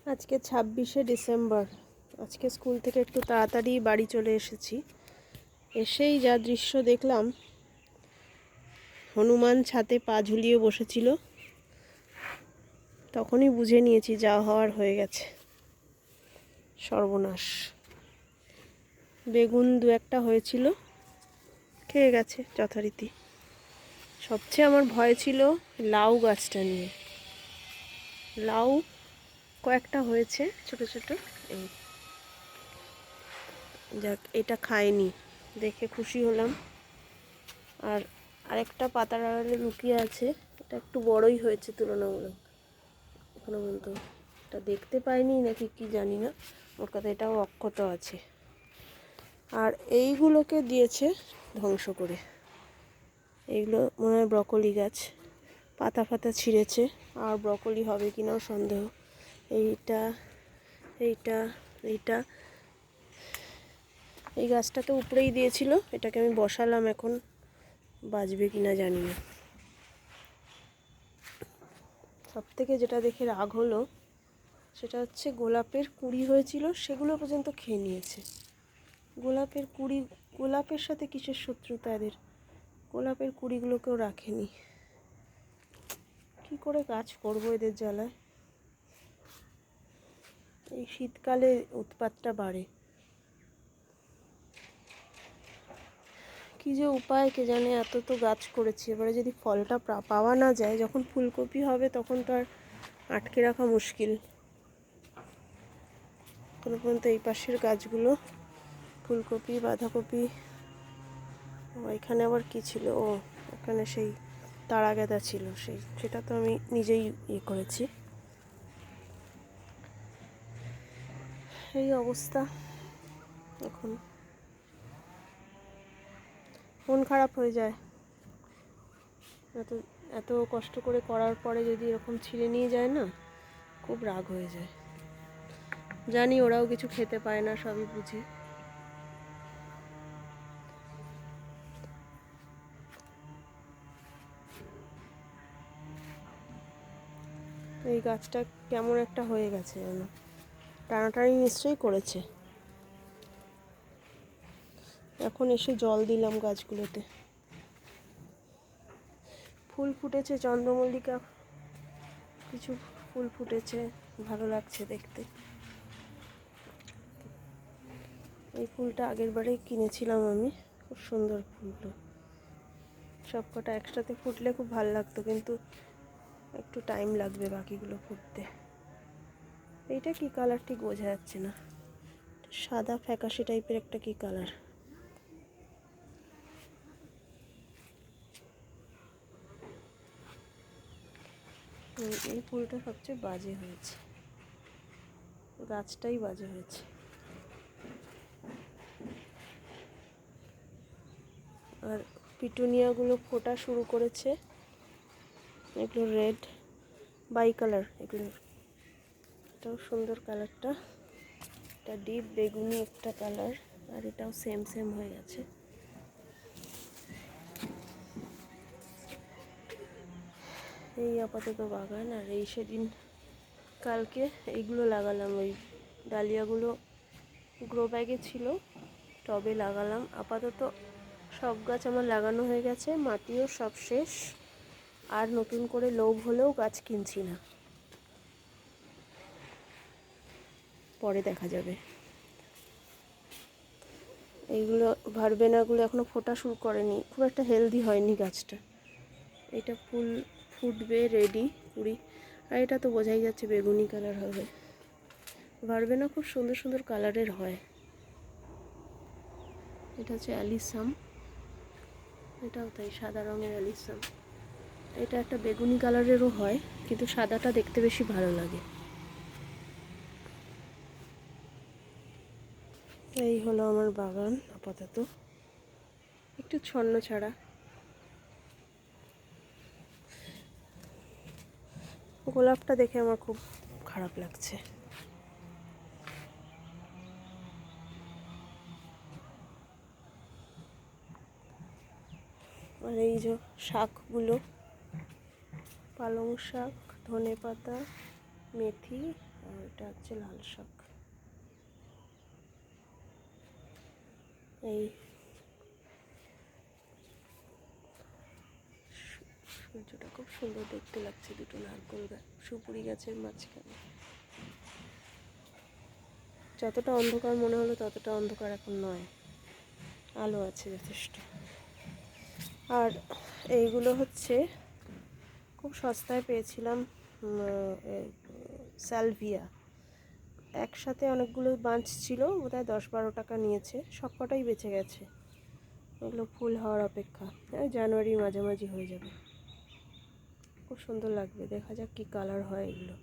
আজকে 26শে ডিসেম্বর। আজকে স্কুল থেকে একটু তাড়াতাড়ি বাড়ি চলে এসেছি। এসেই যা দৃশ্য দেখলাম, হনুমান ছাদে পা ঝুলিয়ে বসেছিল, তখনই বুঝে নিয়েছি যা হওয়ার হয়ে গেছে, সর্বনাশ। বেগুন দু একটা হয়েছিল, খেয়ে গেছে যথারীতি। সবচেয়ে আমার ভয় ছিল লাউ গাছটা নিয়ে। লাউ কয়েকটা হয়েছে ছোট ছোট, এই যাক, এটা খায়নি দেখে খুশি হলাম। আর আরেকটা পাতার আড়ালে লুকিয়ে আছে, এটা একটু বড়ই হয়েছে তুলনামূলক। এখনো পর্যন্ত এটা দেখতে পাইনি নাকি কি জানি না, ওর কথা এটাও অক্ষত আছে। আর এইগুলোকে দিয়েছে ধ্বংস করে। এইগুলো মনে হয় ব্রকলি গাছ, পাতা ফাতা ছিঁড়েছে। আর ব্রকলি হবে কিনাও সন্দেহ। এইটা এইটা এইটা এই গাছটা তো উপরেই দিয়েছিল, এটাকে আমি বসালাম, এখন বাঁচবে কিনা জানি না। সব থেকে যেটা দেখে রাগ হলো সেটা হচ্ছে গোলাপের কুঁড়ি হয়েছিল, সেগুলো পর্যন্ত খেয়ে নিয়েছে। গোলাপের কুঁড়ি, গোলাপের সাথে কিসের শত্রুতা এদের? গোলাপের কুঁড়িগুলোকেও রাখেনি। কি করে কাজ করবো এদের জ্বালায়? এই শীতকালে উৎপাতটা বাড়ে। কি যে উপায় কে জানে, এত তো গাছ করেছি, এবারে যদি ফলটা পাওয়া না যায়, যখন ফুলকপি হবে তখন তো আর আটকে রাখা মুশকিল। কোনো পর্যন্ত এই পাশের গাছগুলো, ফুলকপি, বাঁধাকপি, এখানে আবার কি ছিল, ও এখানে সেই তারা গাঁদা ছিল, সেটা তো আমি নিজেই করেছি। এই অবস্থা এখন, মন খারাপ হয়ে যায়। এত এত কষ্ট করে করার পরে যদি এরকম ছিঁড়ে নিয়ে যায় না, খুব রাগ হয়ে যায়। জানি ওরাও কিছু খেতে পায় না, সবই বুঝি। এই গাছটা কেমন একটা হয়ে গেছে যেন, টানাটানি নিশ্চয়ই করেছে। এখন এসে জল দিলাম গাছগুলোতে। ফুল ফুটেছে, চন্দ্রমল্লিকা কিছু ফুল ফুটেছে, ভালো লাগছে দেখতে। এই ফুলটা আগের বারেই কিনেছিলাম আমি, খুব সুন্দর ফুলটা। সব কটা একসাথে ফুটলে খুব ভালো লাগতো, কিন্তু একটু টাইম লাগবে বাকিগুলো ফুটতে। এইটা কি কালার ঠিক বোঝা যাচ্ছে না, সাদা ফ্যাকাশে টাইপের একটা কি কালার। এই ফুলটা সবচেয়ে বাজে হয়েছে, গাছটাই বাজে হয়েছে। আর পিটুনিয়াগুলো ফোটা শুরু করেছে, এগুলো রেড বাই কালার, এগুলো এটাও সুন্দর কালারটা। এটা ডিপ বেগুনি একটা কালার, আর এটাও সেম সেম হয়ে গেছে। এই আপাতত বাগান। আর এই সেদিন কালকে এইগুলো লাগালাম, ওই ডালিয়াগুলো গ্রো ব্যাগে ছিল, টবে লাগালাম। আপাতত সব গাছ আমার লাগানো হয়ে গেছে, মাটিও সব শেষ। আর নতুন করে লোভ হলেও গাছ কিনছি না, পরে দেখা যাবে। এইগুলো ভারবেনাগুলো এখনও ফোটা শুরু করেনি, খুব একটা হেলদি হয়নি গাছটা। এটা ফুল ফুটবে রেডি কুড়ি, আর এটা তো বোঝাই যাচ্ছে বেগুনি কালার হবে। ভারবেনা খুব সুন্দর সুন্দর কালারের হয়। এটা হচ্ছে অ্যালিসাম, এটাও তাই, সাদা রঙের অ্যালিসাম। এটা একটা বেগুনি কালারেরও হয়, কিন্তু সাদাটা দেখতে বেশি ভালো লাগে। এই হলো আমার বাগান আপাতত, একটু ছন্ন ছাড়া। গোলাপটা দেখে আমার খুব খারাপ লাগছে। আর এই যে শাকগুলো, পালং শাক, ধনে পাতা, মেথি, আর এটা হচ্ছে লাল শাক। এই সূর্যটা খুব সুন্দর দেখতে লাগছে, দুটো নারকেল গাছ সুপুরি গাছের মাঝখানে। যতটা অন্ধকার মনে হলো ততটা অন্ধকার এখন নয়, আলো আছে যথেষ্ট। আর এইগুলো হচ্ছে খুব সস্তায় পেয়েছিলাম, স্যালভিয়া। একসাথে অনেকগুলো বাঞ্চ ছিল, বোধহয় 10-12 টাকা নিয়েছে, সবকটাই বেঁচে গেছে। এগুলো ফুল হওয়ার অপেক্ষা, জানুয়ারির মাঝামাঝি হয়ে যাবে। খুব সুন্দর লাগবে, দেখা যাক কী কালার হয় এগুলো।